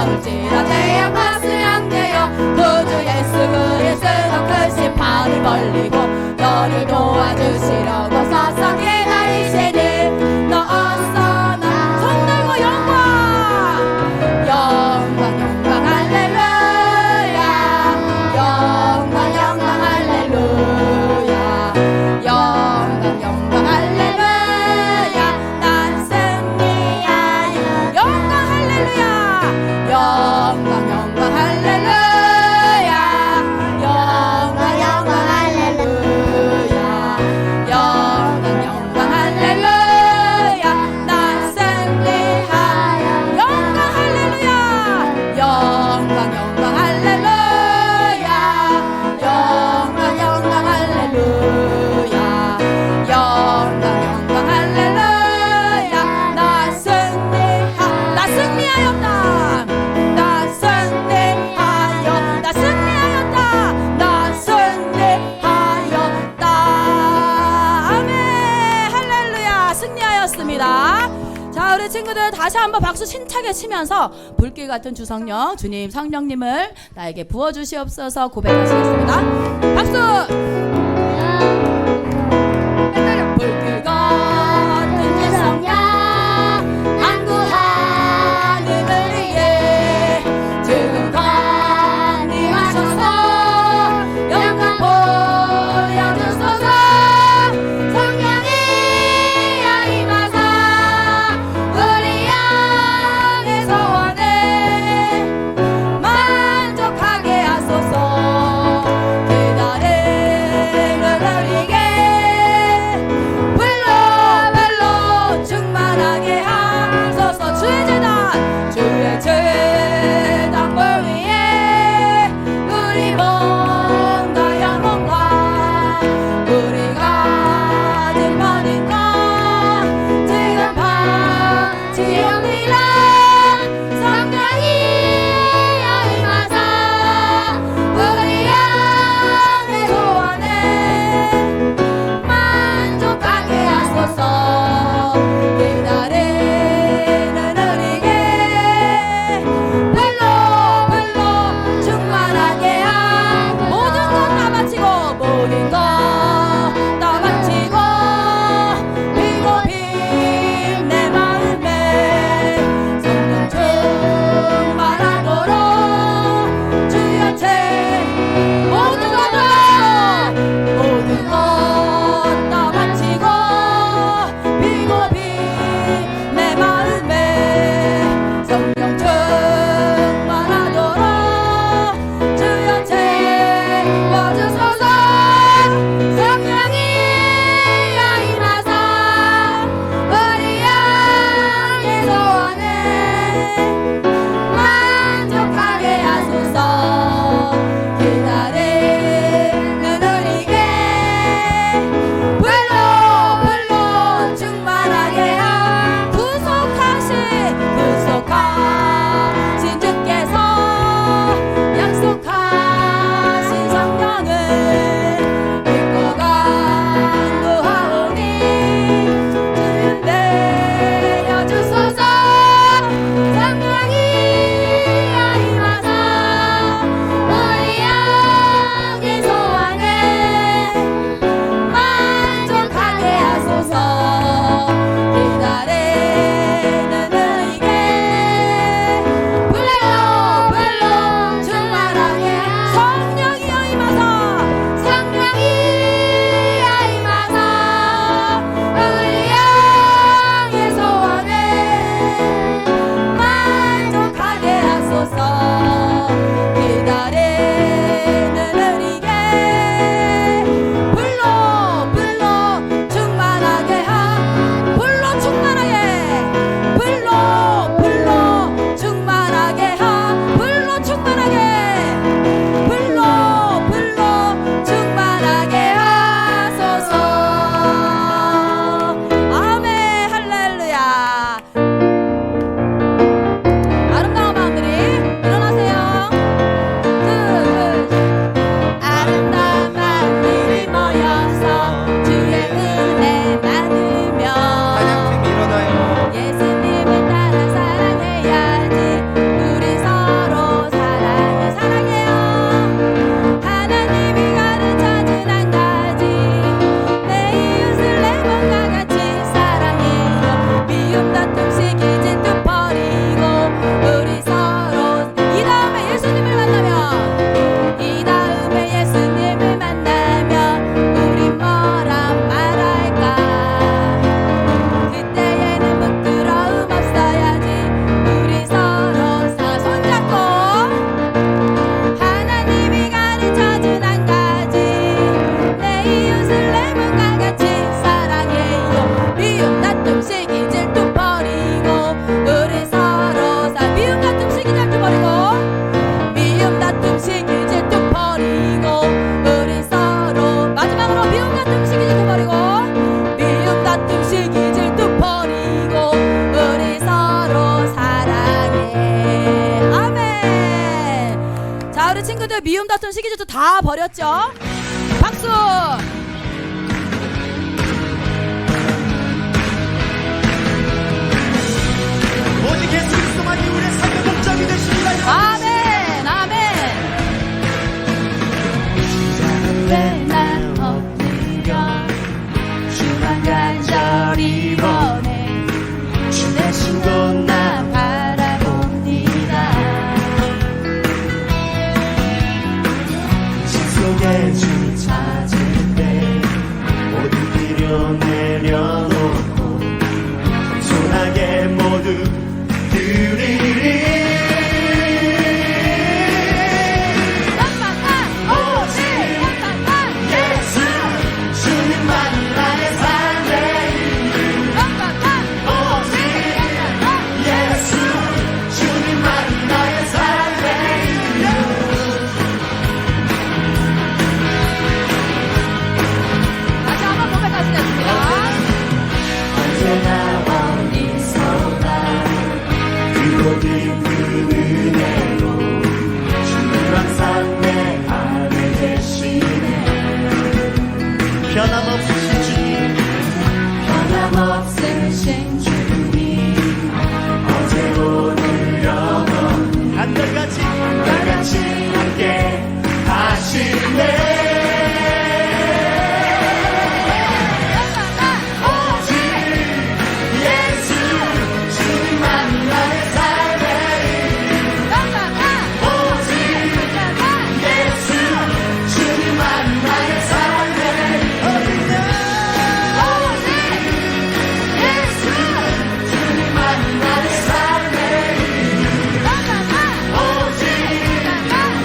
나올지라 내 앞가슴이 안되어 구주 예수 그리스도 크신 팔을 벌리고 너를 도와주시려고 서서 기다리시니 너 어서 나 손 들고 영광 영광 영광 할렐루야 영광 영광 할렐루야 영광 영광 할렐루야 난 승리하여 영광 할렐루야 영광 영광 할렐루야 영광 영광 할렐루야 영광 영광 할렐루야 난 승리하여 영광 할렐루야 영광 영광 할렐루야 영광 영광 할렐루야 영광 영광 할렐루야 나 승리하였다 나 승리하였다 나 승리하였다 아멘 할렐루야 승리하였습니다. 자 우리 친구들 다시 한번 박수 힘차게 치면서 불길 같은 주성령 주님 성령님을 나에게 부어주시옵소서 고백하시겠습니다. 박수. 불길 같은 주성령 간구하님을 위해 지금 강림하셔서 영광 보여주소서 성령이 임하사 우리 안의 소원을 만족하게 하소서 기다리는 친구들 미움 다툰 시기질투 다 버렸죠? 박수! 오직 예수 그리스도만이 우리의 삶의 목적이 되십니다. 아멘, 아멘. 왜난 엎드려 주만 간절히 원해 주 대신 곧 나 바라봅니다. 속에 주 찾을 때 모든 비려 내려놓고 겸손하게 모두 드리리. 오직 예수 주님만이 나의 삶의 이유. 오직 예수 주님만이 나의 삶의 이유. 다시 한번 고백하시겠습니다. 언제나 어디서나 그곳 깊은 은혜로 주님 항상 내 안에 계시네. 변함없으신 주님, 변함없으신 주님 어제 오늘 영원 한결같이 함께 하시네. 오직 예수 주님만이 나의 삶의 이유. 오직 예수 주님만이 나의 삶의 이유. 오직 예수 주님만이 나의 삶의 이유. 오직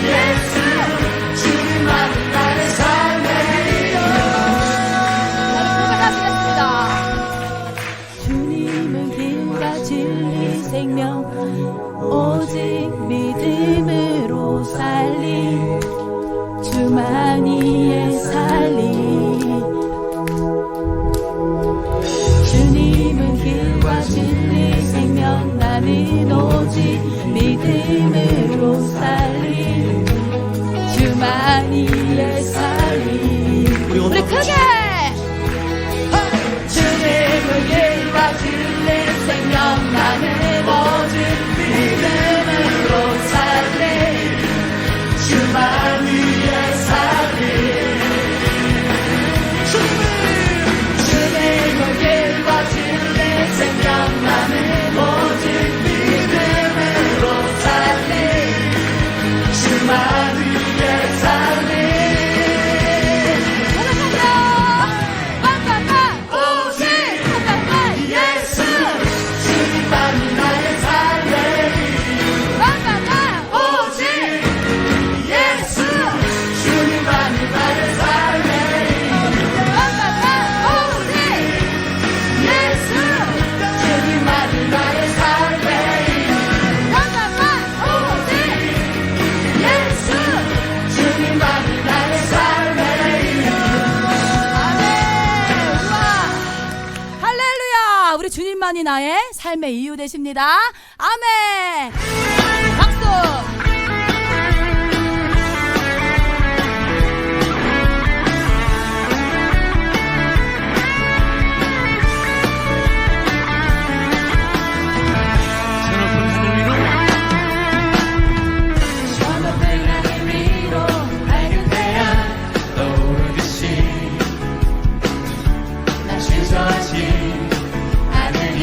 예수 주님만이 나의 삶의 이유. 고백하시겠습니다. 주님은 길과 진리 생명 오직 믿음으로 살리 주만이의 살리. 주님은 길과 진리 생명 나는 오직 믿음으로 살리 주만이의 살리. 우리 크게 주님은 길과 진리 생명 나는 오직 믿음으로 살리 주만 위에 살리. 주님은 길과 진리 생명 나는 오직 믿음으로 살리 주만 위에 살리. 오직 예수 주님만이 나의 삶의 이유. 오직 예수 주님만이 나의 삶의 이유. 오직 예수 주님만이 나의 삶의 이유. 오직 예수 주님만이 나의 삶의 이유. 아멘. 우와. 할렐루야. 우리 주님만이 나의 삶의 이유 되십니다. 아멘. 박수. 저 높은 하늘 위로 밝은 태양 떠오르듯이 나 주저하지 않으니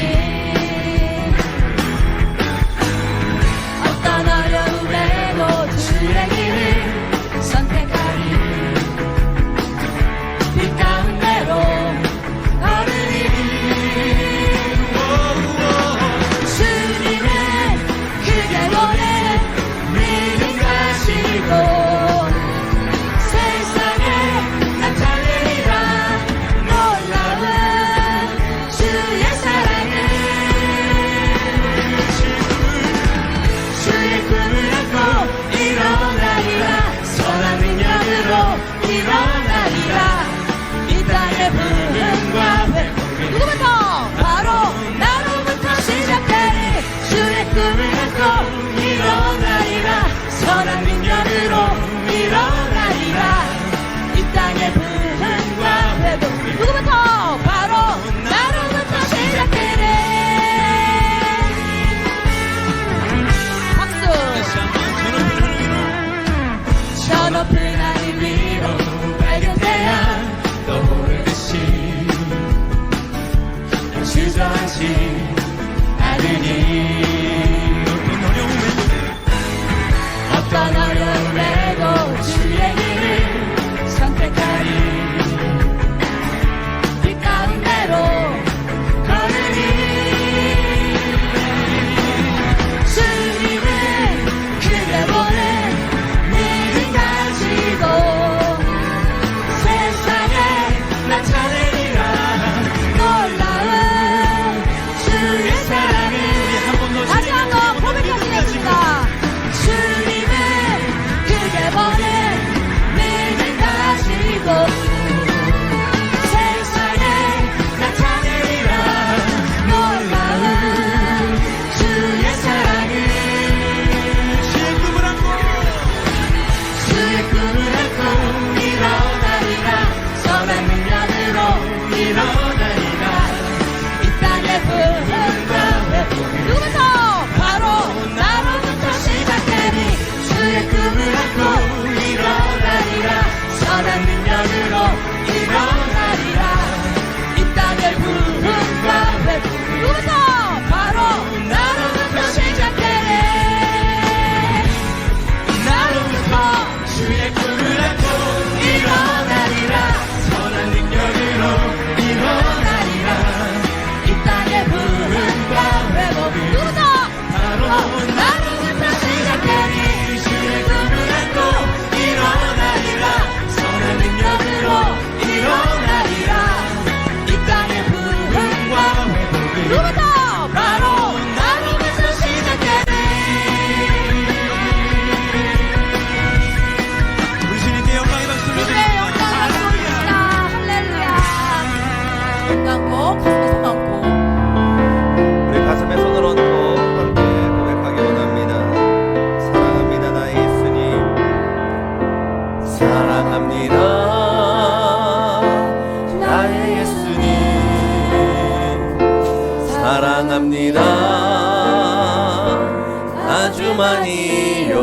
아주만이요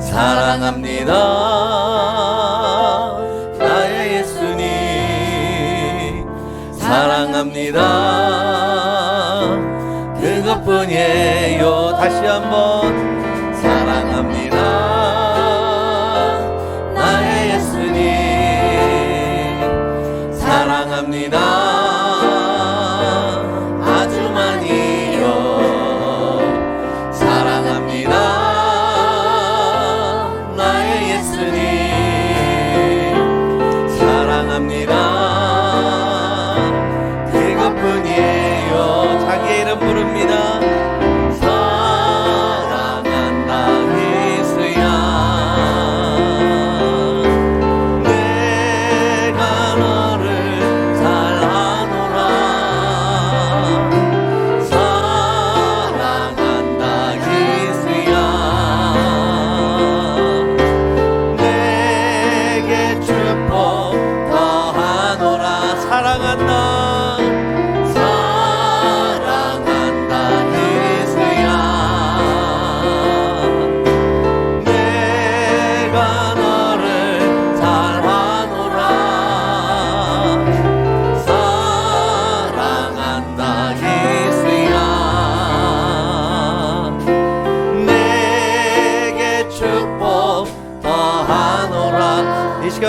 사랑합니다 나의 예수님 사랑합니다 그것뿐이에요. 다시 한번 사랑합니다 나의 예수님 사랑합니다 아주 많이요 사랑합니다 나의 예수님 사랑합니다 그것뿐이에요. 자기의 이름 부릅니다.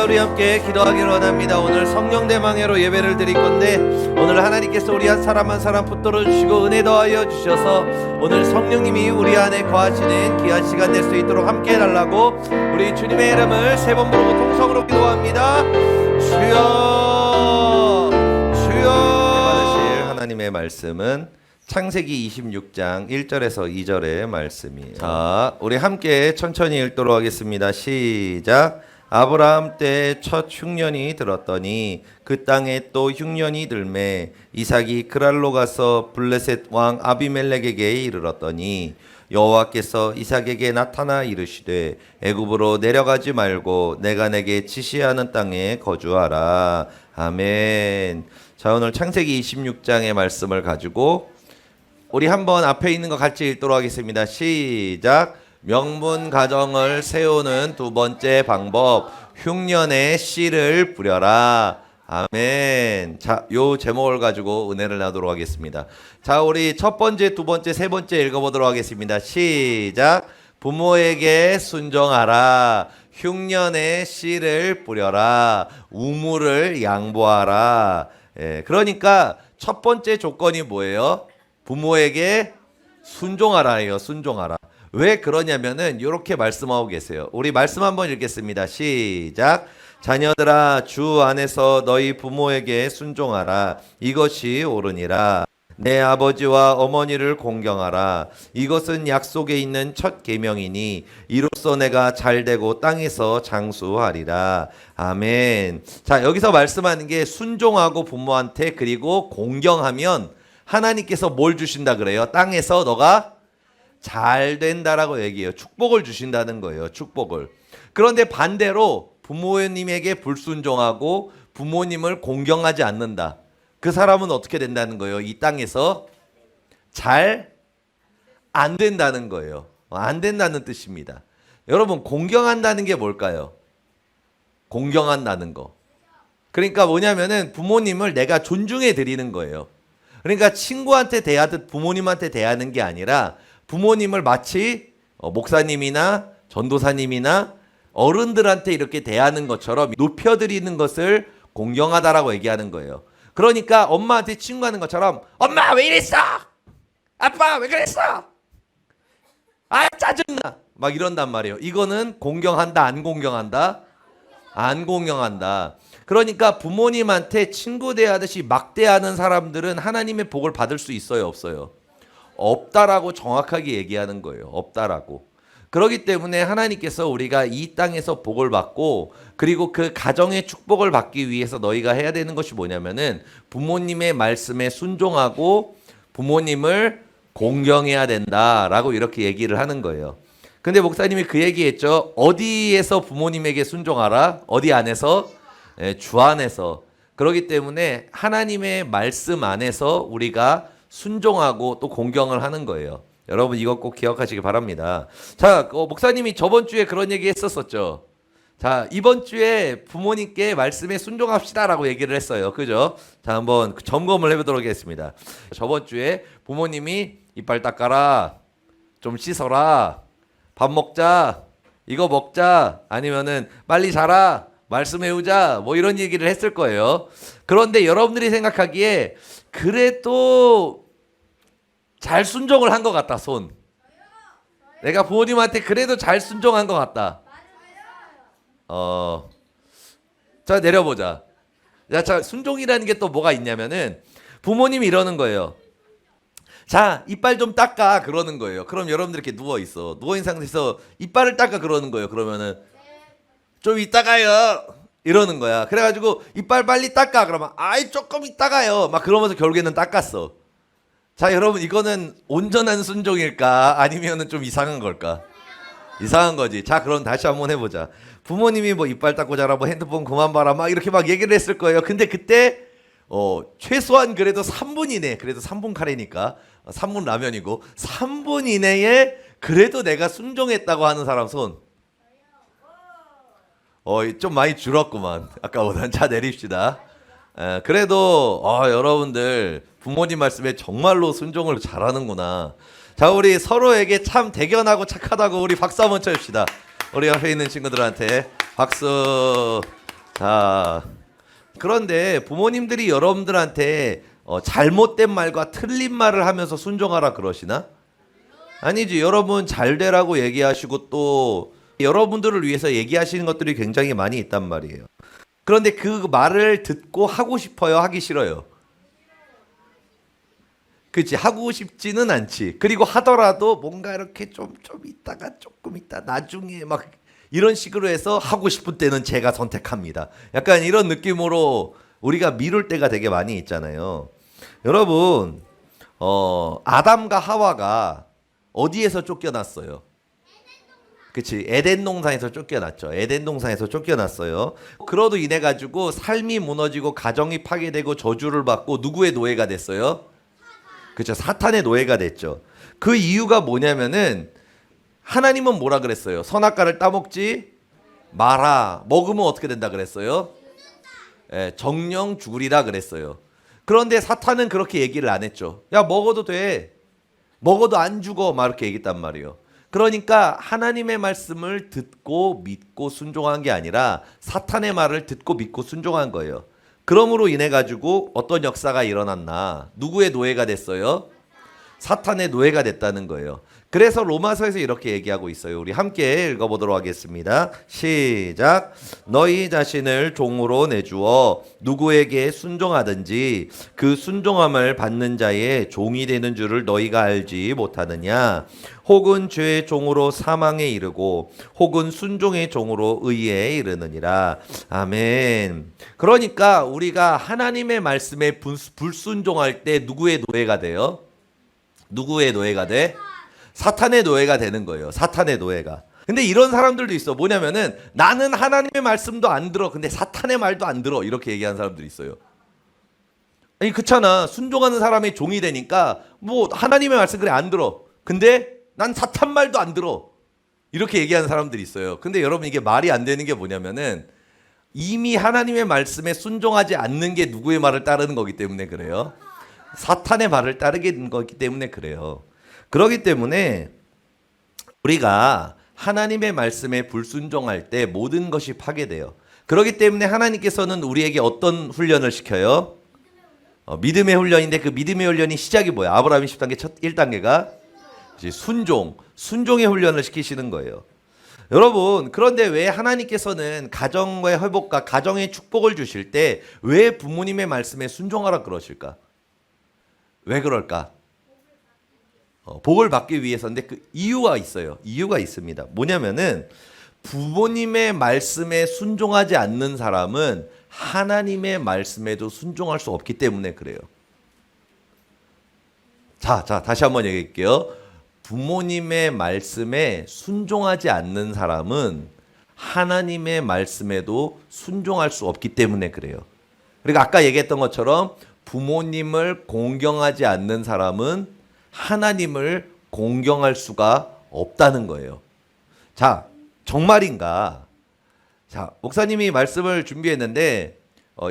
우리 함께 기도하기를 원합니다. 오늘 성령 대망회로 예배를 드릴 건데 오늘 하나님께서 우리 한 사람 한 사람 붙들어 주시고 은혜 더하여 주셔서 오늘 성령님이 우리 안에 거하시는 귀한 시간 될 수 있도록 함께 해달라고 우리 주님의 이름을 세 번 부르고 통성으로 기도합니다. 주여 주여. 받으실 하나님의 말씀은 창세기 26장 1절에서 2절의 말씀이에요. 자, 우리 함께 천천히 읽도록 하겠습니다. 시작. 아브라함 때 첫 흉년이 들었더니 그 땅에 또 흉년이 들매 이삭이 그랄로 가서 블레셋 왕 아비멜렉에게 이르렀더니 여호와께서 이삭에게 나타나 이르시되 애굽으로 내려가지 말고 내가 내게 지시하는 땅에 거주하라. 아멘. 자, 오늘 창세기 26장의 말씀을 가지고 우리 한번 앞에 있는 거 같이 읽도록 하겠습니다. 시작. 명문 가정을 세우는 두 번째 방법, 흉년에 씨를 뿌려라. 아멘. 자, 요 제목을 가지고 은혜를 나누도록 하겠습니다. 자, 우리 첫 번째, 두 번째, 세 번째 읽어보도록 하겠습니다. 시작. 부모에게 순종하라. 흉년에 씨를 뿌려라. 우물을 양보하라. 예, 그러니까 첫 번째 조건이 뭐예요? 부모에게 순종하라예요. 순종하라. 왜 그러냐면은 이렇게 말씀하고 계세요. 우리 말씀 한번 읽겠습니다. 시작. 자녀들아 주 안에서 너희 부모에게 순종하라. 이것이 옳으니라. 내 아버지와 어머니를 공경하라. 이것은 약속에 있는 첫 계명이니 이로써 내가 잘되고 땅에서 장수하리라. 아멘. 자, 여기서 말씀하는 게 순종하고 부모한테 그리고 공경하면 하나님께서 뭘 주신다 그래요? 땅에서 너가 잘 된다라고 얘기해요. 축복을 주신다는 거예요. 축복을. 그런데 반대로 부모님에게 불순종하고 부모님을 공경하지 않는다. 그 사람은 어떻게 된다는 거예요? 이 땅에서 잘 안 된다는 거예요. 안 된다는 뜻입니다. 여러분, 공경한다는 게 뭘까요? 공경한다는 거. 그러니까 뭐냐면은 부모님을 내가 존중해 드리는 거예요. 그러니까 친구한테 대하듯 부모님한테 대하는 게 아니라 부모님을 마치 목사님이나 전도사님이나 어른들한테 이렇게 대하는 것처럼 높여드리는 것을 공경하다라고 얘기하는 거예요. 그러니까 엄마한테 친구하는 것처럼 엄마 왜 이랬어? 아빠 왜 그랬어? 아 짜증나 막 이런단 말이에요. 이거는 공경한다 안 공경한다? 안 공경한다. 그러니까 부모님한테 친구 대하듯이 막 대하는 사람들은 하나님의 복을 받을 수 있어요 없어요? 없다라고 정확하게 얘기하는 거예요. 없다라고. 그렇기 때문에 하나님께서 우리가 이 땅에서 복을 받고 그리고 그 가정의 축복을 받기 위해서 너희가 해야 되는 것이 뭐냐면은 부모님의 말씀에 순종하고 부모님을 공경해야 된다라고 이렇게 얘기를 하는 거예요. 근데 목사님이 그 얘기했죠. 어디에서 부모님에게 순종하라? 어디 안에서? 네, 주 안에서. 그렇기 때문에 하나님의 말씀 안에서 우리가 순종하고 또 공경을 하는 거예요. 여러분 이거 꼭 기억하시기 바랍니다. 자, 목사님이 저번 주에 그런 얘기 했었었죠. 자, 이번 주에 부모님께 말씀에 순종합시다라고 얘기를 했어요. 그죠? 자, 한번 점검을 해보도록 하겠습니다. 저번 주에 부모님이 이빨 닦아라, 좀 씻어라, 밥 먹자, 이거 먹자, 아니면은 빨리 자라, 말씀 외우자, 뭐 이런 얘기를 했을 거예요. 그런데 여러분들이 생각하기에 그래도 잘 순종을 한 것 같다, 손. 내가 부모님한테 그래도 잘 순종한 것 같다. 자, 내려보자. 자, 순종이라는 게 또 뭐가 있냐면은 부모님이 이러는 거예요. 자, 이빨 좀 닦아 그러는 거예요. 그럼 여러분들 이렇게 누워 있어. 누워 있는 상태에서 이빨을 닦아 그러는 거예요. 그러면은 좀 이따가요 이러는 거야. 그래가지고 이빨 빨리 닦아 그러면 아이 조금 이따가요 막 그러면서 결국에는 닦았어. 자, 여러분 이거는 온전한 순종일까 아니면은 좀 이상한 걸까? 이상한 거지. 자, 그럼 다시 한번 해보자. 부모님이 뭐 이빨 닦고 자라, 뭐 핸드폰 그만 봐라, 막 이렇게 막 얘기를 했을 거예요. 근데 그때 최소한 그래도 3분 이내, 그래도 3분 카레니까 3분 라면이고 3분 이내에 그래도 내가 순종했다고 하는 사람 손. 좀 많이 줄었구만. 아까보단. 자, 내립시다. 그래도 여러분들 부모님 말씀에 정말로 순종을 잘하는구나. 자, 우리 서로에게 참 대견하고 착하다고 우리 박수 한번 쳐줍시다. 우리 옆에 있는 친구들한테 박수. 자, 그런데 부모님들이 여러분들한테 잘못된 말과 틀린 말을 하면서 순종하라 그러시나? 아니지. 여러분 잘 되라고 얘기하시고 또 여러분들을 위해서 얘기하시는 것들이 굉장히 많이 있단 말이에요. 그런데 그 말을 듣고 하고 싶어요? 하기 싫어요? 그치, 하고 싶지는 않지. 그리고 하더라도 뭔가 이렇게 좀 있다가 조금 있다 나중에 막 이런 식으로 해서 하고 싶을 때는 제가 선택합니다. 약간 이런 느낌으로 우리가 미룰 때가 되게 많이 있잖아요. 여러분 아담과 하와가 어디에서 쫓겨났어요? 그치, 에덴 동산에서 쫓겨났죠. 에덴 동산에서 쫓겨났어요. 그러도 인해 가지고 삶이 무너지고 가정이 파괴되고 저주를 받고 누구의 노예가 됐어요? 그렇죠. 사탄의 노예가 됐죠. 그 이유가 뭐냐면은 하나님은 뭐라 그랬어요? 선악과를 따먹지 마라. 먹으면 어떻게 된다 그랬어요? 정령 죽으리라 그랬어요. 그런데 사탄은 그렇게 얘기를 안 했죠. 야, 먹어도 돼. 먹어도 안 죽어. 막 이렇게 얘기했단 말이에요. 그러니까 하나님의 말씀을 듣고 믿고 순종한 게 아니라 사탄의 말을 듣고 믿고 순종한 거예요. 그러므로 인해 가지고 어떤 역사가 일어났나? 누구의 노예가 됐어요? 사탄의 노예가 됐다는 거예요. 그래서 로마서에서 이렇게 얘기하고 있어요. 우리 함께 읽어보도록 하겠습니다. 시작. 너희 자신을 종으로 내주어 누구에게 순종하든지 그 순종함을 받는 자의 종이 되는 줄을 너희가 알지 못하느냐? 혹은 죄의 종으로 사망에 이르고 혹은 순종의 종으로 의에 이르느니라. 아멘. 그러니까 우리가 하나님의 말씀에 불순종할 때 누구의 노예가 돼요? 누구의 노예가 돼? 사탄의 노예가 되는 거예요. 사탄의 노예가. 근데 이런 사람들도 있어. 뭐냐면은 나는 하나님의 말씀도 안 들어. 근데 사탄의 말도 안 들어. 이렇게 얘기하는 사람들이 있어요. 아니 그렇잖아. 순종하는 사람의 종이 되니까 뭐 하나님의 말씀 그래 안 들어. 근데 난 사탄 말도 안 들어. 이렇게 얘기하는 사람들이 있어요. 근데 여러분 이게 말이 안 되는 게 뭐냐면은 이미 하나님의 말씀에 순종하지 않는 게 누구의 말을 따르는 거기 때문에 그래요. 사탄의 말을 따르게 된 거기 때문에 그래요. 그렇기 때문에 우리가 하나님의 말씀에 불순종할 때 모든 것이 파괴돼요. 그렇기 때문에 하나님께서는 우리에게 어떤 훈련을 시켜요? 믿음의 훈련인데 그 믿음의 훈련이 시작이 뭐야? 아브라함이 10단계 첫 1단계가 순종의 훈련을 시키시는 거예요. 여러분, 그런데 왜 하나님께서는 가정의 회복과 가정의 축복을 주실 때 왜 부모님의 말씀에 순종하라 그러실까? 왜 그럴까? 복을 받기 위해서인데 그 이유가 있어요. 이유가 있습니다. 뭐냐면은 부모님의 말씀에 순종하지 않는 사람은 하나님의 말씀에도 순종할 수 없기 때문에 그래요. 자, 다시 한번 얘기할게요. 부모님의 말씀에 순종하지 않는 사람은 하나님의 말씀에도 순종할 수 없기 때문에 그래요. 그러니까 아까 얘기했던 것처럼 부모님을 공경하지 않는 사람은 하나님을 공경할 수가 없다는 거예요. 자, 정말인가? 자, 목사님이 말씀을 준비했는데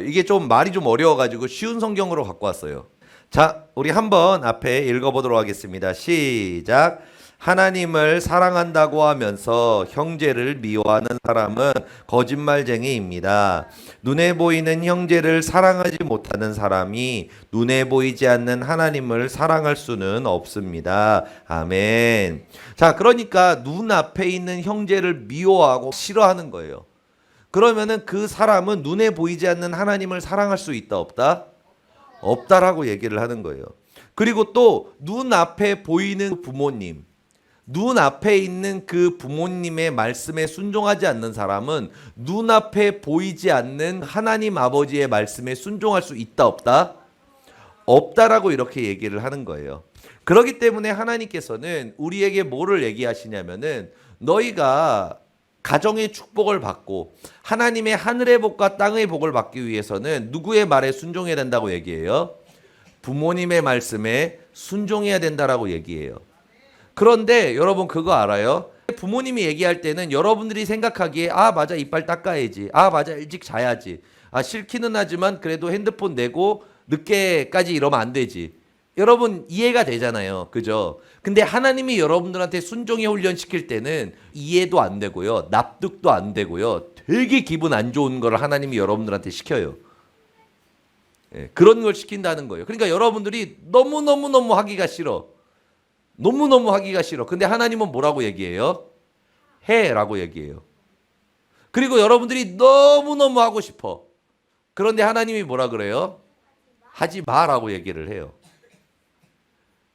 이게 좀 말이 좀 어려워가지고 쉬운 성경으로 갖고 왔어요. 자, 우리 한번 앞에 읽어보도록 하겠습니다. 시작. 하나님을 사랑한다고 하면서 형제를 미워하는 사람은 거짓말쟁이입니다. 눈에 보이는 형제를 사랑하지 못하는 사람이 눈에 보이지 않는 하나님을 사랑할 수는 없습니다. 아멘. 자, 그러니까 눈앞에 있는 형제를 미워하고 싫어하는 거예요. 그러면은 그 사람은 눈에 보이지 않는 하나님을 사랑할 수 있다 없다? 없다라고 얘기를 하는 거예요. 그리고 또 눈앞에 보이는 부모님, 눈앞에 있는 그 부모님의 말씀에 순종하지 않는 사람은 눈앞에 보이지 않는 하나님 아버지의 말씀에 순종할 수 있다 없다? 없다라고 이렇게 얘기를 하는 거예요. 그렇기 때문에 하나님께서는 우리에게 뭐를 얘기하시냐면은 너희가 가정의 축복을 받고 하나님의 하늘의 복과 땅의 복을 받기 위해서는 누구의 말에 순종해야 된다고 얘기해요? 부모님의 말씀에 순종해야 된다라고 얘기해요. 그런데 여러분 그거 알아요? 부모님이 얘기할 때는 여러분들이 생각하기에 아 맞아 이빨 닦아야지, 아 맞아 일찍 자야지, 아 싫기는 하지만 그래도 핸드폰 내고 늦게까지 이러면 안 되지, 여러분 이해가 되잖아요, 그죠? 근데 하나님이 여러분들한테 순종의 훈련 시킬 때는 이해도 안 되고요, 납득도 안 되고요, 되게 기분 안 좋은 걸 하나님이 여러분들한테 시켜요. 예, 그런 걸 시킨다는 거예요. 그러니까 여러분들이 너무 하기가 싫어. 너무 하기가 싫어. 근데 하나님은 뭐라고 얘기해요? 해라고 얘기해요. 그리고 여러분들이 너무 하고 싶어. 그런데 하나님이 뭐라 그래요? 하지 마라고 얘기를 해요.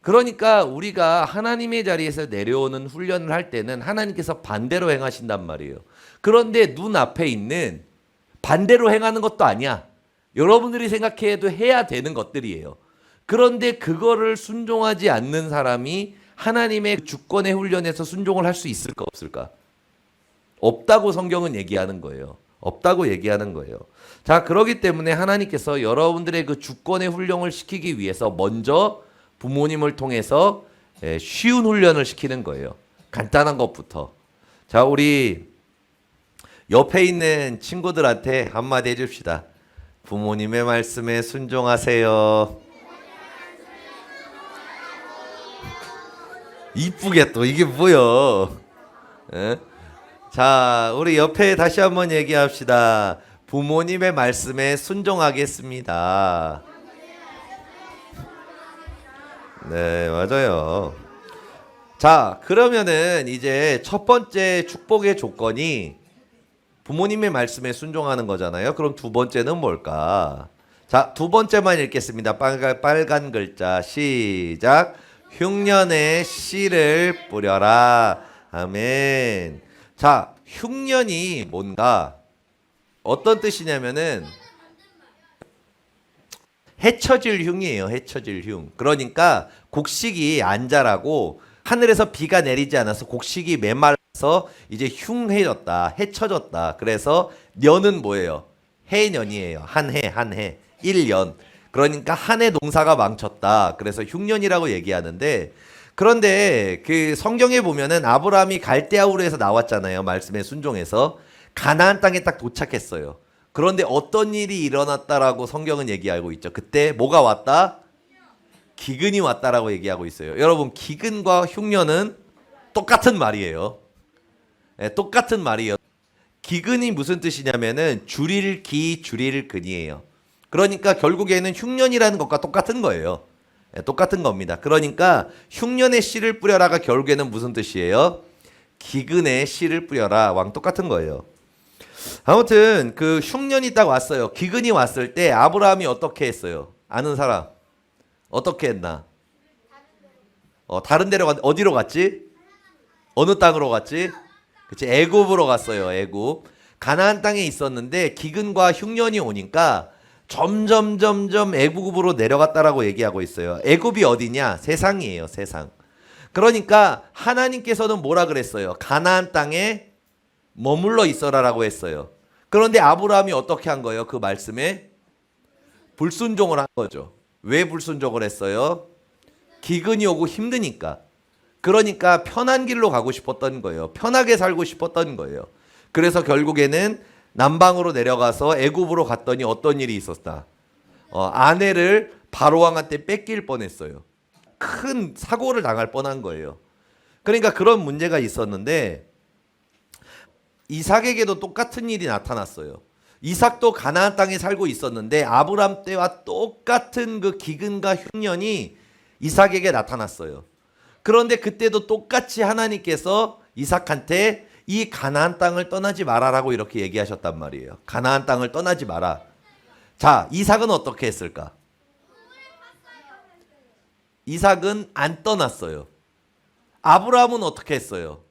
그러니까 우리가 하나님의 자리에서 내려오는 훈련을 할 때는 하나님께서 반대로 행하신단 말이에요. 그런데 눈앞에 있는 반대로 행하는 것도 아니야. 여러분들이 생각해도 해야 되는 것들이에요. 그런데 그거를 순종하지 않는 사람이 하나님의 주권의 훈련에서 순종을 할 수 있을까 없을까? 없다고 성경은 얘기하는 거예요. 없다고 얘기하는 거예요. 자, 그렇기 때문에 하나님께서 여러분들의 그 주권의 훈련을 시키기 위해서 먼저 부모님을 통해서 쉬운 훈련을 시키는 거예요. 간단한 것부터. 자, 우리 옆에 있는 친구들한테 한마디 해줍시다. 부모님의 말씀에 순종하세요. 이쁘게 또 이게 뭐요? 에? 자, 우리 옆에 다시 한번 얘기합시다. 부모님의 말씀에 순종하겠습니다. 네, 맞아요. 자, 그러면은 이제 첫 번째 축복의 조건이 부모님의 말씀에 순종하는 거잖아요. 그럼 두 번째는 뭘까? 자, 두 번째만 읽겠습니다. 빨간 글자 시작. 흉년에 씨를 뿌려라. 아멘. 자, 흉년이 뭔가 어떤 뜻이냐면은 해쳐질 흉이에요. 해쳐질 흉. 그러니까 곡식이 안 자라고 하늘에서 비가 내리지 않아서 곡식이 메말라서 이제 흉해졌다. 해쳐졌다. 그래서 년은 뭐예요? 해년이에요. 한 해, 한 해. 1년. 그러니까 한 해 농사가 망쳤다. 그래서 흉년이라고 얘기하는데, 그런데 그 성경에 보면은 아브라함이 갈대아우르에서 나왔잖아요. 말씀에 순종해서 가나안 땅에 딱 도착했어요. 그런데 어떤 일이 일어났다라고 성경은 얘기하고 있죠. 그때 뭐가 왔다? 기근이 왔다라고 얘기하고 있어요. 여러분, 기근과 흉년은 똑같은 말이에요. 네, 똑같은 말이에요. 기근이 무슨 뜻이냐면은 줄일 기, 줄일 근이에요. 그러니까 결국에는 흉년이라는 것과 똑같은 거예요. 네, 똑같은 겁니다. 그러니까 흉년에 씨를 뿌려라가 결국에는 무슨 뜻이에요? 기근에 씨를 뿌려라. 왕 똑같은 거예요. 아무튼 그 흉년이 딱 왔어요. 기근이 왔을 때 아브라함이 어떻게 했어요? 아는 사람? 어떻게 했나? 다른 데로 어디로 갔지? 어느 땅으로 갔지? 그치, 애굽으로 갔어요. 애굽. 가나안 땅에 있었는데 기근과 흉년이 오니까 점점 애굽으로 내려갔다라고 얘기하고 있어요. 애굽이 어디냐? 세상이에요. 세상. 그러니까 하나님께서는 뭐라 그랬어요? 가나안 땅에 머물러 있어라라고 했어요. 그런데 아브라함이 어떻게 한 거예요? 그 말씀에 불순종을 한 거죠. 왜 불순종을 했어요? 기근이 오고 힘드니까. 그러니까 편한 길로 가고 싶었던 거예요. 편하게 살고 싶었던 거예요. 그래서 결국에는 남방으로 내려가서 애굽으로 갔더니 어떤 일이 있었다. 아내를 바로왕한테 뺏길 뻔했어요. 큰 사고를 당할 뻔한 거예요. 그러니까 그런 문제가 있었는데 이삭에게도 똑같은 일이 나타났어요. 이삭도 가나안 땅에 살고 있었는데 아브람 때와 똑같은 그 기근과 흉년이 이삭에게 나타났어요. 그런데 그때도 똑같이 하나님께서 이삭한테 이 가나안 땅을 떠나지 마라라고 이렇게 얘기하셨단 말이에요. 가나안 땅을 떠나지 마라. 자, 이삭은 어떻게 했을까? 이삭은 안 떠났어요. 아브라함은 어떻게 했어요?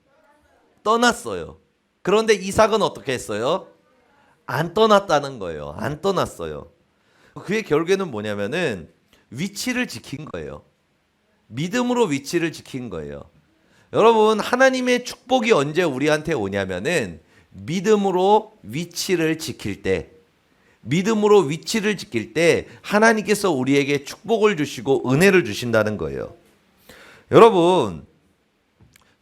떠났어요. 그런데 이삭은 어떻게 했어요? 안 떠났다는 거예요. 안 떠났어요. 그의 결국에는 뭐냐면은 위치를 지킨 거예요. 믿음으로 위치를 지킨 거예요. 여러분, 하나님의 축복이 언제 우리한테 오냐면은 믿음으로 위치를 지킬 때, 믿음으로 위치를 지킬 때 하나님께서 우리에게 축복을 주시고 은혜를 주신다는 거예요. 여러분,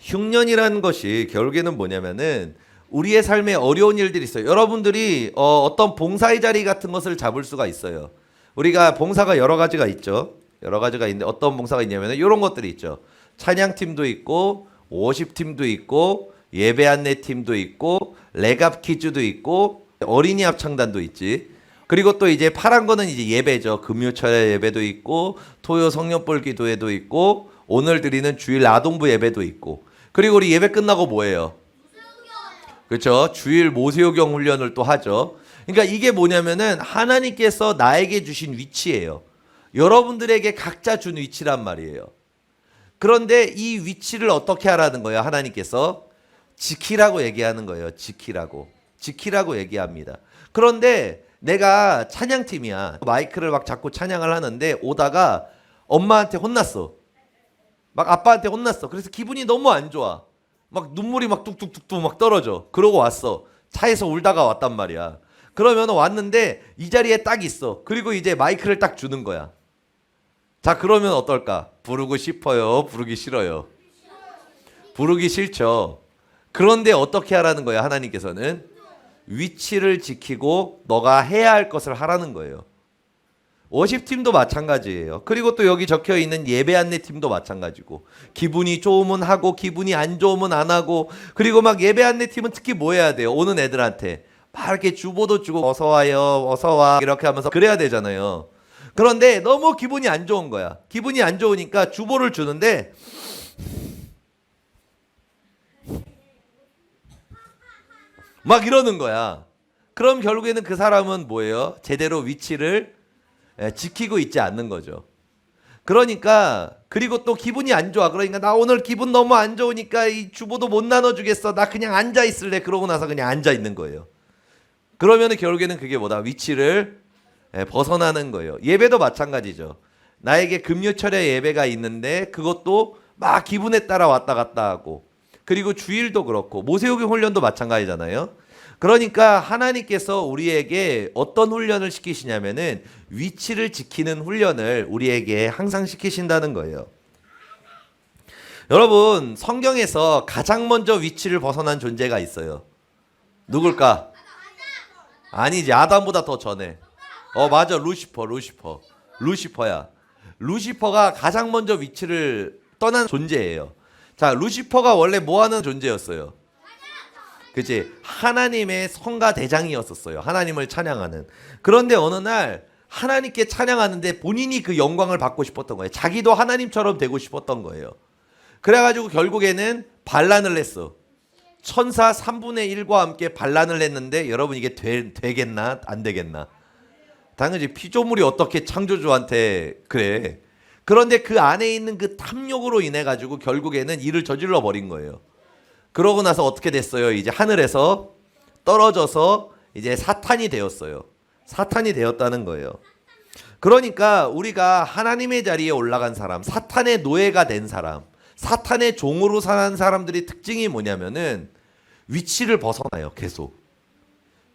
흉년이라는 것이 결국에는 뭐냐면은 우리의 삶에 어려운 일들이 있어요. 여러분들이 어떤 봉사의 자리 같은 것을 잡을 수가 있어요. 우리가 봉사가 여러 가지가 있죠. 여러 가지가 있는데 어떤 봉사가 있냐면 이런 것들이 있죠. 찬양팀도 있고 워십팀도 있고 예배 안내팀도 있고 레갑 퀴즈도 있고 어린이 합창단도 있지. 그리고 또 이제 파란 거는 이제 예배죠. 금요철에 예배도 있고 토요 성령불 기도회도 있고 오늘 드리는 주일 아동부 예배도 있고 그리고 우리 예배 끝나고 뭐예요? 그렇죠. 주일 모세오경 훈련을 또 하죠. 그러니까 이게 뭐냐면은 하나님께서 나에게 주신 위치예요. 여러분들에게 각자 준 위치란 말이에요. 그런데 이 위치를 어떻게 하라는 거예요? 하나님께서 지키라고 얘기하는 거예요. 지키라고 얘기합니다. 그런데 내가 찬양팀이야. 마이크를 막 잡고 찬양을 하는데 오다가 엄마한테 혼났어. 막 아빠한테 혼났어. 그래서 기분이 너무 안 좋아. 막 눈물이 막 뚝뚝뚝뚝 막 떨어져. 그러고 왔어. 차에서 울다가 왔단 말이야. 그러면 왔는데 이 자리에 딱 있어. 그리고 이제 마이크를 딱 주는 거야. 자, 그러면 어떨까? 부르고 싶어요? 부르기 싫어요? 부르기 싫죠. 그런데 어떻게 하라는 거야? 하나님께서는 위치를 지키고 너가 해야 할 것을 하라는 거예요. 워십팀도 마찬가지예요. 그리고 또 여기 적혀 있는 예배 안내팀도 마찬가지고 기분이 좋으면 하고 기분이 안 좋으면 안 하고 그리고 막 예배 안내팀은 특히 뭐 해야 돼요? 오는 애들한테 막 이렇게 주보도 주고 어서 와요 어서 와 이렇게 하면서 그래야 되잖아요. 그런데 너무 기분이 안 좋은 거야. 기분이 안 좋으니까 주보를 주는데 막 이러는 거야. 그럼 결국에는 그 사람은 뭐예요? 제대로 위치를 지키고 있지 않는 거죠. 그러니까 그리고 또 기분이 안 좋아. 그러니까 나 오늘 기분 너무 안 좋으니까 이 주보도 못 나눠주겠어. 나 그냥 앉아 있을래. 그러고 나서 그냥 앉아 있는 거예요. 그러면은 결국에는 그게 뭐다? 위치를 벗어나는 거예요. 예배도 마찬가지죠. 나에게 금요철에 예배가 있는데 그것도 막 기분에 따라 왔다 갔다 하고 그리고 주일도 그렇고 모세오경 훈련도 마찬가지잖아요. 그러니까 하나님께서 우리에게 어떤 훈련을 시키시냐면은 위치를 지키는 훈련을 우리에게 항상 시키신다는 거예요. 여러분, 성경에서 가장 먼저 위치를 벗어난 존재가 있어요. 누굴까? 아니지, 아담보다 더 전에. 맞아, 루시퍼야. 루시퍼가 가장 먼저 위치를 떠난 존재예요. 자, 루시퍼가 원래 뭐 하는 존재였어요? 그치? 하나님의 성가 대장이었었어요. 하나님을 찬양하는. 그런데 어느 날 하나님께 찬양하는데 본인이 그 영광을 받고 싶었던 거예요. 자기도 하나님처럼 되고 싶었던 거예요. 그래가지고 결국에는 반란을 했어. 천사 3분의 1과 함께 반란을 했는데 여러분 이게 되겠나? 안 되겠나? 당연히 피조물이 어떻게 창조주한테 그래. 그런데 그 안에 있는 그 탐욕으로 인해 가지고 결국에는 일을 저질러 버린 거예요. 그러고 나서 어떻게 됐어요? 이제 하늘에서 떨어져서 이제 사탄이 되었어요. 사탄이 되었다는 거예요. 그러니까 우리가 하나님의 자리에 올라간 사람, 사탄의 노예가 된 사람, 사탄의 종으로 사는 사람들의 특징이 뭐냐면은 위치를 벗어나요. 계속.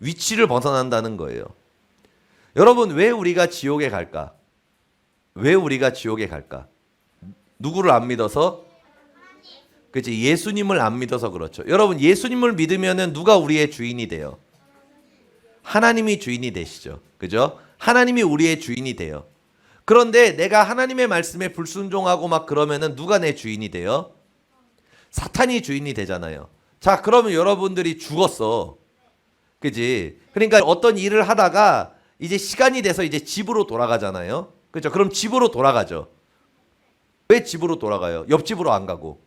위치를 벗어난다는 거예요. 여러분, 왜 우리가 지옥에 갈까? 왜 우리가 지옥에 갈까? 누구를 안 믿어서? 그치? 예수님을 안 믿어서 그렇죠. 여러분, 예수님을 믿으면은 누가 우리의 주인이 돼요? 하나님이 주인이 되시죠. 그죠? 하나님이 우리의 주인이 돼요. 그런데 내가 하나님의 말씀에 불순종하고 막 그러면은 누가 내 주인이 돼요? 사탄이 주인이 되잖아요. 자, 그러면 여러분들이 죽었어. 그지? 그러니까 어떤 일을 하다가 이제 시간이 돼서 이제 집으로 돌아가잖아요. 그죠? 그럼 집으로 돌아가죠. 왜 집으로 돌아가요? 옆집으로 안 가고.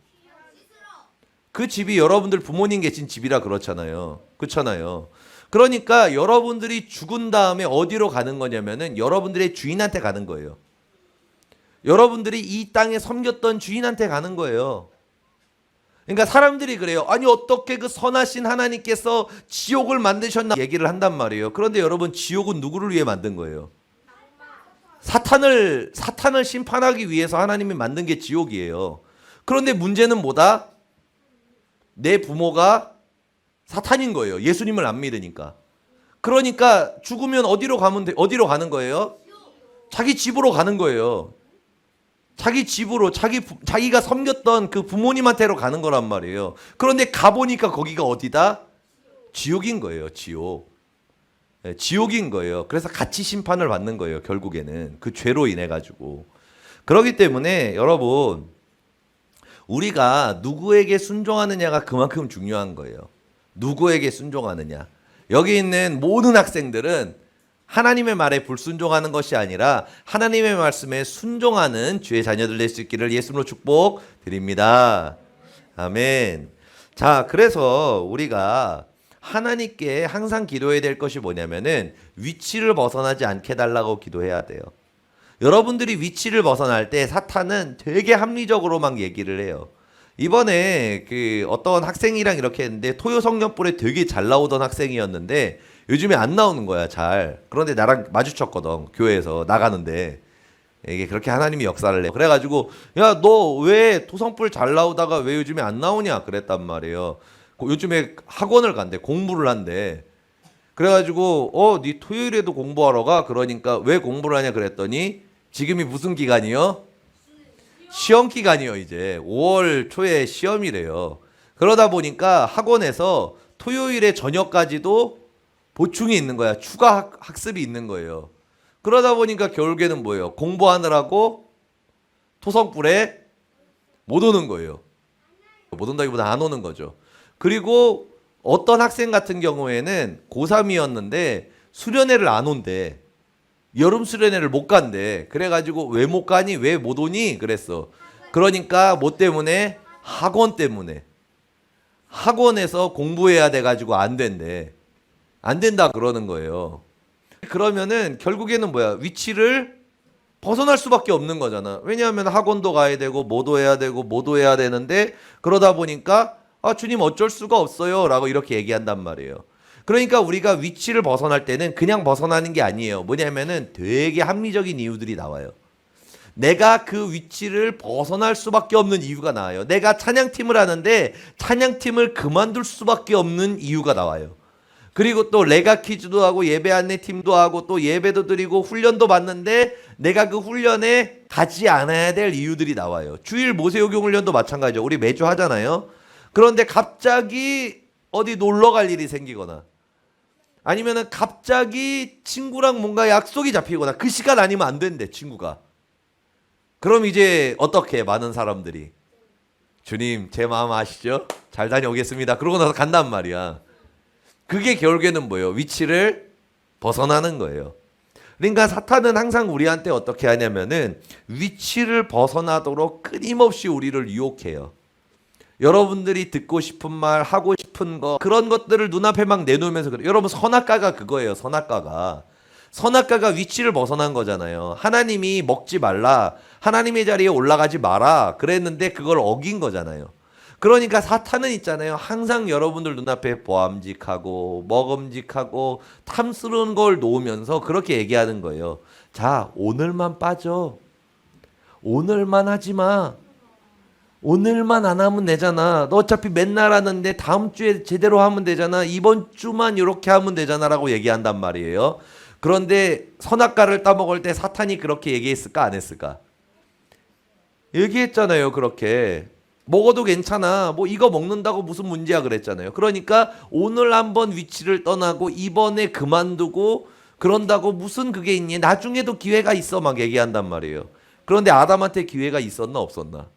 그 집이 여러분들 부모님 계신 집이라 그렇잖아요. 그렇잖아요. 그러니까 여러분들이 죽은 다음에 어디로 가는 거냐면은 여러분들의 주인한테 가는 거예요. 여러분들이 이 땅에 섬겼던 주인한테 가는 거예요. 그러니까 사람들이 그래요. 아니 어떻게 그 선하신 하나님께서 지옥을 만드셨나 얘기를 한단 말이에요. 그런데 여러분, 지옥은 누구를 위해 만든 거예요? 사탄을 심판하기 위해서 하나님이 만든 게 지옥이에요. 그런데 문제는 뭐다? 내 부모가 사탄인 거예요. 예수님을 안 믿으니까. 그러니까 죽으면 어디로 가는 거예요? 자기 집으로 가는 거예요. 자기 집으로 자기가 섬겼던 그 부모님한테로 가는 거란 말이에요. 그런데 가보니까 거기가 어디다? 지옥인 거예요. 지옥. 네, 지옥인 거예요. 그래서 같이 심판을 받는 거예요. 결국에는 그 죄로 인해 가지고. 그렇기 때문에 여러분, 우리가 누구에게 순종하느냐가 그만큼 중요한 거예요. 누구에게 순종하느냐. 여기 있는 모든 학생들은 하나님의 말에 불순종하는 것이 아니라 하나님의 말씀에 순종하는 주의 자녀들 될 수 있기를 예수님으로 축복드립니다. 아멘. 자, 그래서 우리가 하나님께 항상 기도해야 될 것이 뭐냐면은 위치를 벗어나지 않게 달라고 기도해야 돼요. 여러분들이 위치를 벗어날 때 사탄은 되게 합리적으로 막 얘기를 해요. 이번에 그 어떤 학생이랑 이렇게 했는데 토요 성경불에 되게 잘 나오던 학생이었는데 요즘에 안 나오는 거야, 잘. 그런데 나랑 마주쳤거든, 교회에서 나가는데. 이게 그렇게 하나님이 역사를 해. 그래가지고 야, 너 왜 토성불 잘 나오다가 왜 요즘에 안 나오냐 그랬단 말이에요. 요즘에 학원을 간대, 공부를 한대. 그래가지고 네 토요일에도 공부하러 가? 그러니까 왜 공부를 하냐 그랬더니 지금이 무슨 기간이요? 시험 기간이요. 이제 5월 초에 시험이래요. 그러다 보니까 학원에서 토요일에 저녁까지도 보충이 있는 거야. 추가 학습이 있는 거예요. 그러다 보니까 결국에는 뭐예요? 공부하느라고 토성불에 못 오는 거예요. 못 온다기보다 안 오는 거죠. 그리고 어떤 학생 같은 경우에는 고3이었는데 수련회를 안 온대. 여름 수련회를 못 간대. 그래가지고 왜 못 가니? 왜 못 오니? 그랬어. 그러니까 뭐 때문에? 학원 때문에. 학원에서 공부해야 돼가지고 안 된대. 안 된다 그러는 거예요. 그러면은 결국에는 뭐야? 위치를 벗어날 수밖에 없는 거잖아. 왜냐하면 학원도 가야 되고 뭐도 해야 되고 뭐도 해야 되는데 그러다 보니까 주님 어쩔 수가 없어요 라고 이렇게 얘기한단 말이에요. 그러니까 우리가 위치를 벗어날 때는 그냥 벗어나는 게 아니에요. 뭐냐면은 되게 합리적인 이유들이 나와요. 내가 그 위치를 벗어날 수밖에 없는 이유가 나와요. 내가 찬양팀을 하는데 찬양팀을 그만둘 수밖에 없는 이유가 나와요. 그리고 또 레가 퀴즈도 하고 예배 안내 팀도 하고 또 예배도 드리고 훈련도 받는데 내가 그 훈련에 가지 않아야 될 이유들이 나와요. 주일 모세오경 훈련도 마찬가지죠. 우리 매주 하잖아요. 그런데 갑자기 어디 놀러 갈 일이 생기거나 아니면은 갑자기 친구랑 뭔가 약속이 잡히거나 그 시간 아니면 안 된대, 친구가. 그럼 이제 어떻게 많은 사람들이 주님 제 마음 아시죠? 잘 다녀오겠습니다. 그러고 나서 간단 말이야. 그게 결국에는 뭐예요? 위치를 벗어나는 거예요. 그러니까 사탄은 항상 우리한테 어떻게 하냐면은 위치를 벗어나도록 끊임없이 우리를 유혹해요. 여러분들이 듣고 싶은 말, 하고 싶은 거 그런 것들을 눈앞에 막 내놓으면서 그래요. 여러분, 선악과가 그거예요. 선악과가 위치를 벗어난 거잖아요. 하나님이 먹지 말라, 하나님의 자리에 올라가지 마라 그랬는데 그걸 어긴 거잖아요. 그러니까 사탄은 있잖아요. 항상 여러분들 눈앞에 보암직하고 먹음직하고 탐스러운 걸 놓으면서 그렇게 얘기하는 거예요. 자, 오늘만 빠져. 오늘만 하지 마. 오늘만 안 하면 되잖아. 너 어차피 맨날 하는데 다음 주에 제대로 하면 되잖아. 이번 주만 이렇게 하면 되잖아 라고 얘기한단 말이에요. 그런데 선악과를 따먹을 때 사탄이 그렇게 얘기했을까 안 했을까? 얘기했잖아요. 그렇게. 먹어도 괜찮아. 뭐 이거 먹는다고 무슨 문제야 그랬잖아요. 그러니까 오늘 한번 위치를 떠나고 이번에 그만두고 그런다고 무슨 그게 있니? 나중에도 기회가 있어 막 얘기한단 말이에요. 그런데 아담한테 기회가 있었나 없었나?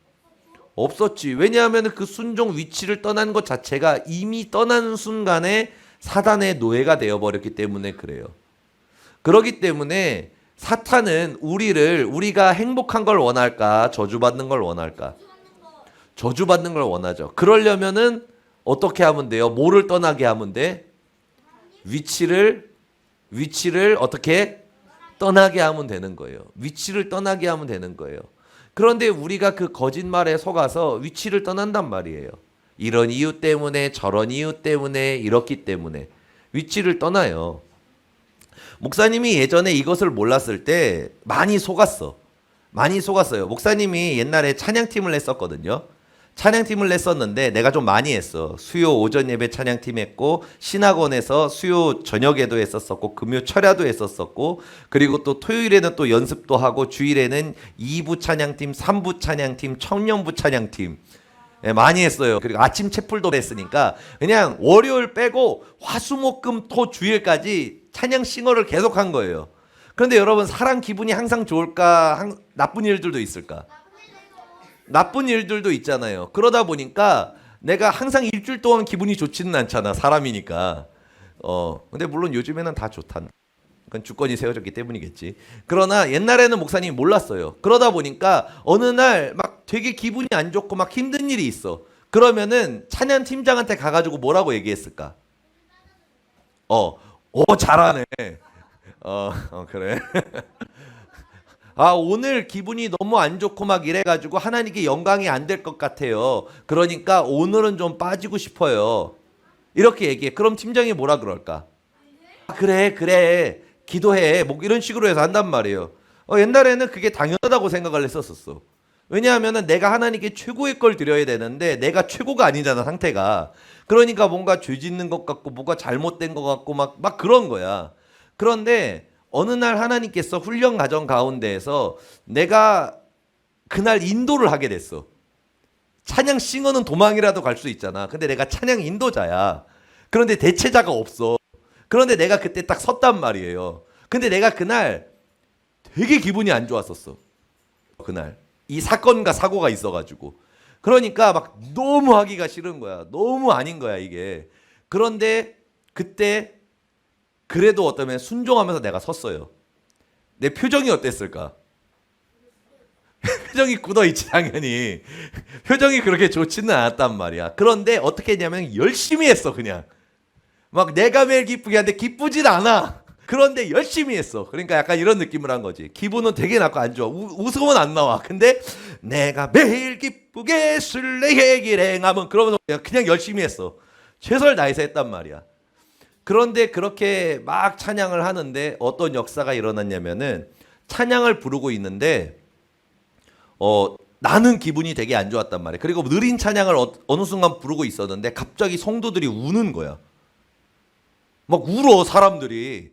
없었지. 왜냐하면 그 순종 위치를 떠난 것 자체가 이미 떠나는 순간에 사단의 노예가 되어버렸기 때문에 그래요. 그렇기 때문에 사탄은 우리가 행복한 걸 원할까? 저주받는 걸 원할까? 저주받는 걸 원하죠. 그러려면은 어떻게 하면 돼요? 뭐를 떠나게 하면 돼? 위치를 어떻게 떠나게 하면 되는 거예요. 위치를 떠나게 하면 되는 거예요. 그런데 우리가 그 거짓말에 속아서 위치를 떠난단 말이에요. 이런 이유 때문에 저런 이유 때문에 이렇기 때문에 위치를 떠나요. 목사님이 예전에 이것을 몰랐을 때 많이 속았어. 많이 속았어요. 목사님이 옛날에 찬양팀을 했었거든요. 찬양팀을 냈었는데 내가 좀 많이 했어. 수요 오전 예배 찬양팀 했고 신학원에서 수요 저녁에도 했었었고 금요 철야도 했었었고 그리고 또 토요일에는 또 연습도 하고 주일에는 2부 찬양팀, 3부 찬양팀, 청년부 찬양팀 많이 했어요. 그리고 아침 채플도 했으니까 그냥 월요일 빼고 화수목금토 주일까지 찬양 싱어를 계속 한 거예요. 그런데 여러분 사람 기분이 항상 좋을까? 나쁜 일들도 있을까? 나쁜 일들도 있잖아요. 그러다 보니까 내가 항상 일주일 동안 기분이 좋지는 않잖아. 사람이니까. 근데 물론 요즘에는 다 좋다. 그건 주권이 세워졌기 때문이겠지. 그러나 옛날에는 목사님이 몰랐어요. 그러다 보니까 어느 날 막 되게 기분이 안 좋고 막 힘든 일이 있어. 그러면은 찬양 팀장한테 가가지고 뭐라고 얘기했을까? 잘하네. 그래. 아, 오늘 기분이 너무 안 좋고 막 이래가지고 하나님께 영광이 안 될 것 같아요. 그러니까 오늘은 좀 빠지고 싶어요. 이렇게 얘기해. 그럼 팀장이 뭐라 그럴까? 아, 그래. 기도해. 뭐 이런 식으로 해서 한단 말이에요. 옛날에는 그게 당연하다고 생각을 했었어. 왜냐하면 내가 하나님께 최고의 걸 드려야 되는데 내가 최고가 아니잖아, 상태가. 그러니까 뭔가 죄 짓는 것 같고 뭐가 잘못된 것 같고 막 그런 거야. 그런데 어느 날 하나님께서 훈련 과정 가운데에서 내가 그날 인도를 하게 됐어. 찬양 싱어는 도망이라도 갈 수 있잖아. 근데 내가 찬양 인도자야. 그런데 대체자가 없어. 그런데 내가 그때 딱 섰단 말이에요. 근데 내가 그날 되게 기분이 안 좋았었어. 그날 이 사건과 사고가 있어가지고. 그러니까 막 너무 하기가 싫은 거야. 너무 아닌 거야 이게. 그런데 그때 그래도 어쩌면 순종하면서 내가 섰어요. 내 표정이 어땠을까? 표정이 굳어있지 당연히. 표정이 그렇게 좋지는 않았단 말이야. 그런데 어떻게 했냐면 열심히 했어 그냥. 막 내가 매일 기쁘게 하는데 기쁘진 않아. 그런데 열심히 했어. 그러니까 약간 이런 느낌을 한 거지. 기분은 되게 나고 안 좋아. 웃음은 안 나와. 근데 내가 매일 기쁘게 술래의 길 행하면 그러면서 그냥 열심히 했어. 최선을 다해서 했단 말이야. 그런데 그렇게 막 찬양을 하는데 어떤 역사가 일어났냐면은 찬양을 부르고 있는데 나는 기분이 되게 안 좋았단 말이야. 그리고 느린 찬양을 어느 순간 부르고 있었는데 갑자기 성도들이 우는 거야. 막 울어 사람들이.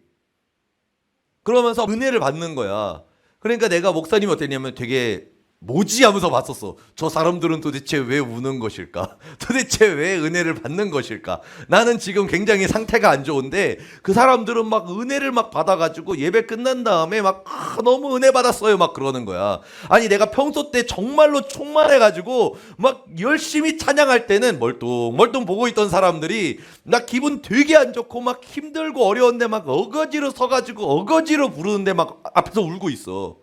그러면서 은혜를 받는 거야. 그러니까 내가 목사님이 어땠냐면 되게 뭐지 하면서 봤었어. 저 사람들은 도대체 왜 우는 것일까? 도대체 왜 은혜를 받는 것일까? 나는 지금 굉장히 상태가 안 좋은데 그 사람들은 막 은혜를 막 받아가지고 예배 끝난 다음에 막 너무 은혜 받았어요 막 그러는 거야. 아니 내가 평소 때 정말로 충만해가지고 막 열심히 찬양할 때는 멀뚱멀뚱 보고 있던 사람들이 나 기분 되게 안 좋고 막 힘들고 어려운데 막 어거지로 서가지고 어거지로 부르는데 막 앞에서 울고 있어.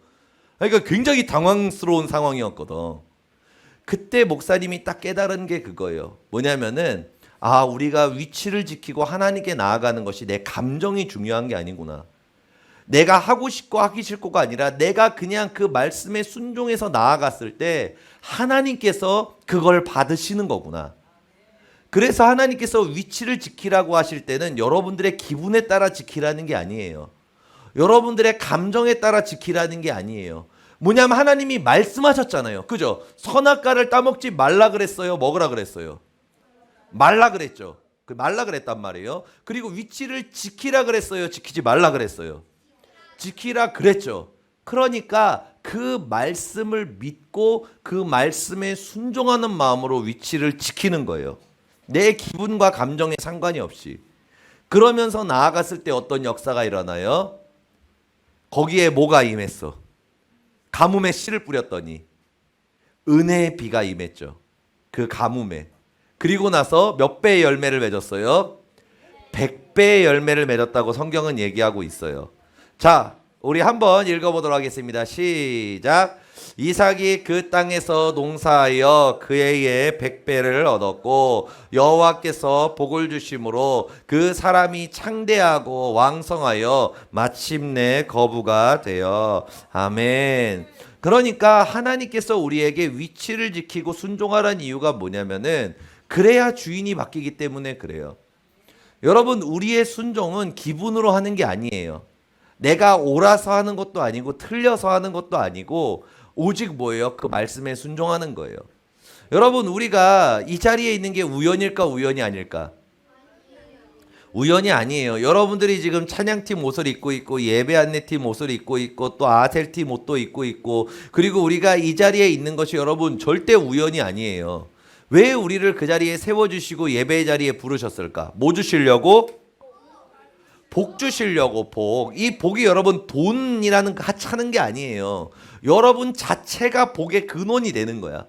그러니까 굉장히 당황스러운 상황이었거든. 그때 목사님이 딱 깨달은 게 그거예요. 뭐냐면은 우리가 위치를 지키고 하나님께 나아가는 것이 내 감정이 중요한 게 아니구나. 내가 하고 싶고 하기 싫고가 아니라 내가 그냥 그 말씀에 순종해서 나아갔을 때 하나님께서 그걸 받으시는 거구나. 그래서 하나님께서 위치를 지키라고 하실 때는 여러분들의 기분에 따라 지키라는 게 아니에요. 여러분들의 감정에 따라 지키라는 게 아니에요. 뭐냐면 하나님이 말씀하셨잖아요. 그죠? 선악과를 따먹지 말라 그랬어요? 먹으라 그랬어요? 말라 그랬죠. 말라 그랬단 말이에요. 그리고 위치를 지키라 그랬어요? 지키지 말라 그랬어요? 지키라 그랬죠. 그러니까 그 말씀을 믿고 그 말씀에 순종하는 마음으로 위치를 지키는 거예요. 내 기분과 감정에 상관이 없이. 그러면서 나아갔을 때 어떤 역사가 일어나요? 거기에 뭐가 임했어? 가뭄에 씨를 뿌렸더니 은혜의 비가 임했죠. 그 가뭄에. 그리고 나서 몇 배의 열매를 맺었어요? 100배의 열매를 맺었다고 성경은 얘기하고 있어요. 자, 우리 한번 읽어보도록 하겠습니다. 시작. 이삭이 그 땅에서 농사하여 그의 100배를 얻었고 여호와께서 복을 주심으로 그 사람이 창대하고 왕성하여 마침내 거부가 되어. 아멘. 그러니까 하나님께서 우리에게 위치를 지키고 순종하라는 이유가 뭐냐면은 그래야 주인이 바뀌기 때문에 그래요. 여러분, 우리의 순종은 기분으로 하는 게 아니에요. 내가 옳아서 하는 것도 아니고 틀려서 하는 것도 아니고 오직 뭐예요? 그 말씀에 순종하는 거예요. 여러분, 우리가 이 자리에 있는 게 우연일까 우연이 아닐까? 우연이 아니에요. 여러분들이 지금 찬양팀 옷을 입고 있고 예배 안내팀 옷을 입고 있고 또 아셀팀 옷도 입고 있고 그리고 우리가 이 자리에 있는 것이 여러분 절대 우연이 아니에요. 왜 우리를 그 자리에 세워주시고 예배 자리에 부르셨을까? 뭐 주시려고? 복 주시려고. 복. 이 복이 여러분 돈이라는 거 하찮은 게 아니에요. 여러분 자체가 복의 근원이 되는 거야.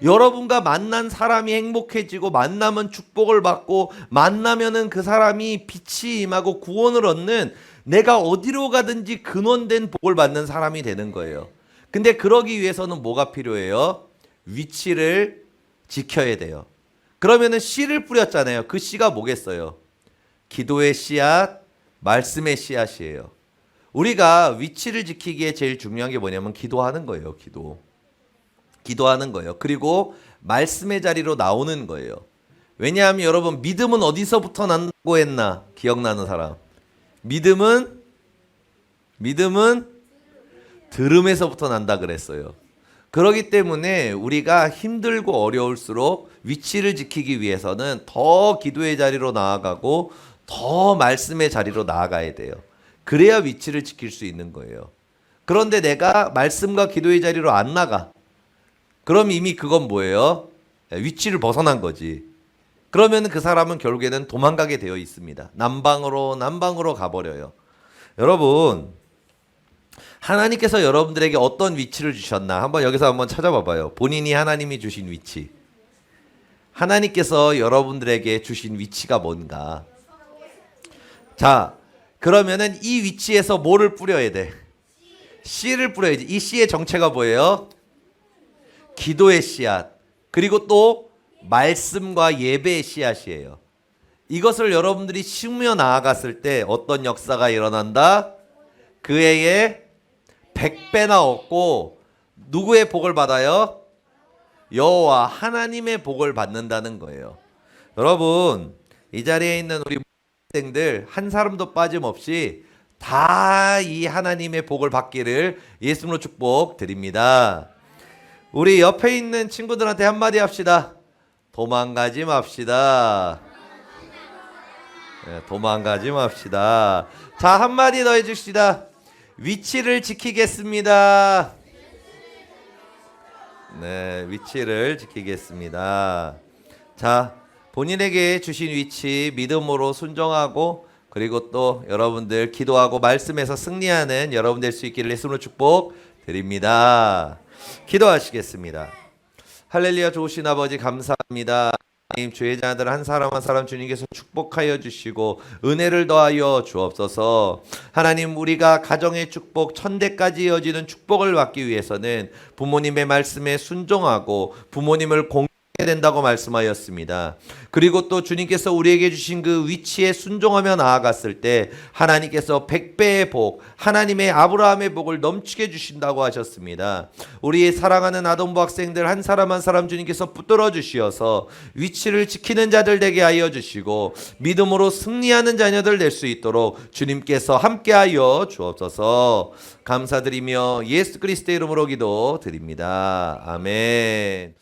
여러분과 만난 사람이 행복해지고 만나면 축복을 받고 만나면은 그 사람이 빛이 임하고 구원을 얻는 내가 어디로 가든지 근원된 복을 받는 사람이 되는 거예요. 근데 그러기 위해서는 뭐가 필요해요? 위치를 지켜야 돼요. 그러면은 씨를 뿌렸잖아요. 그 씨가 뭐겠어요? 기도의 씨앗, 말씀의 씨앗이에요. 우리가 위치를 지키기에 제일 중요한 게 뭐냐면 기도하는 거예요. 기도하는 거예요. 그리고 말씀의 자리로 나오는 거예요. 왜냐하면 여러분 믿음은 어디서부터 난다고 했나? 기억나는 사람? 믿음은 들음에서부터 난다 그랬어요. 그렇기 때문에 우리가 힘들고 어려울수록 위치를 지키기 위해서는 더 기도의 자리로 나아가고 더 말씀의 자리로 나아가야 돼요. 그래야 위치를 지킬 수 있는 거예요. 그런데 내가 말씀과 기도의 자리로 안 나가. 그럼 이미 그건 뭐예요? 위치를 벗어난 거지. 그러면 그 사람은 결국에는 도망가게 되어 있습니다. 남방으로 가버려요. 여러분, 하나님께서 여러분들에게 어떤 위치를 주셨나? 여기서 한번 찾아봐봐요. 본인이 하나님이 주신 위치. 하나님께서 여러분들에게 주신 위치가 뭔가? 자, 그러면은 이 위치에서 뭐를 뿌려야 돼? 씨를 뿌려야지. 이 씨의 정체가 뭐예요? 기도의 씨앗. 그리고 또 말씀과 예배의 씨앗이에요. 이것을 여러분들이 심으며 나아갔을 때 어떤 역사가 일어난다? 그 해에 100배나 얻고 누구의 복을 받아요? 여호와 하나님의 복을 받는다는 거예요. 여러분, 이 자리에 있는 우리 학생들 한 사람도 빠짐없이 다 이 하나님의 복을 받기를 예수님으로 축복드립니다. 우리 옆에 있는 친구들한테 한마디 합시다. 도망가지 맙시다. 네, 도망가지 맙시다. 자, 한마디 더 해줍시다. 위치를 지키겠습니다. 네, 위치를 지키겠습니다. 자, 본인에게 주신 위치 믿음으로 순종하고 그리고 또 여러분들 기도하고 말씀에서 승리하는 여러분 될 수 있기를 예수님으로 축복드립니다. 기도하시겠습니다. 할렐루야. 좋으신 아버지 감사합니다. 하나님, 주의 자들 한 사람 한 사람 주님께서 축복하여 주시고 은혜를 더하여 주옵소서. 하나님, 우리가 가정의 축복 천대까지 이어지는 축복을 받기 위해서는 부모님의 말씀에 순종하고 부모님을 공경해야 된다고 말씀하였습니다. 그리고 또 주님께서 우리에게 주신 그 위치에 순종하며 나아갔을 때 하나님께서 100배의 복, 하나님의 아브라함의 복을 넘치게 주신다고 하셨습니다. 우리 사랑하는 아동부 학생들 한 사람 한 사람 주님께서 붙들어 주시어서 위치를 지키는 자들 되게 하여 주시고 믿음으로 승리하는 자녀들 될 수 있도록 주님께서 함께하여 주옵소서. 감사드리며 예수 그리스도의 이름으로 기도드립니다. 아멘.